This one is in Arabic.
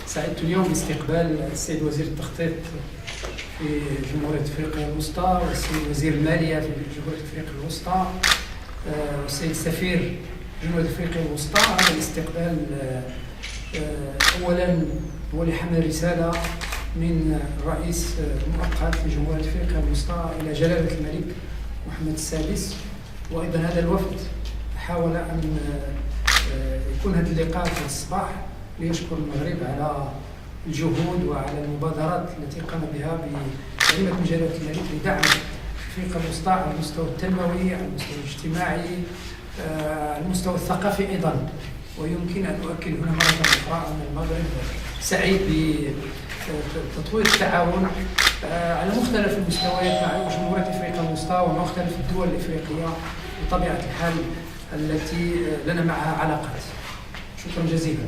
سعدت اليوم باستقبال السيد وزير التخطيط في جمهورية أفريقيا الوسطى، والسيد وزير المالية في جمهورية أفريقيا الوسطى، والسيد سفير جمهورية أفريقيا الوسطى. هذا الاستقبال أولا هو لحمل رسالة من الرئيس المؤقت لجمهورية أفريقيا الوسطى إلى جلالة الملك محمد السادس، وأيضا هذا الوفد حاول أن يكون هذا اللقاء في الصباح ليشكر المغرب على الجهود وعلى المبادرات التي قام بها بكلمة من جلالة الملك لدعم أفريقيا الوسطى على المستوى التنموي، على المستوى الاجتماعي، على المستوى الثقافي أيضا. ويمكن أن أؤكد هنا مرة أخرى أن المغرب سعيد بتطوير التعاون على مختلف المستويات مع جمهورية أفريقيا الوسطى ومختلف الدول الإفريقية بطبيعة الحال التي لنا معها علاقات. شكرا جزيلا.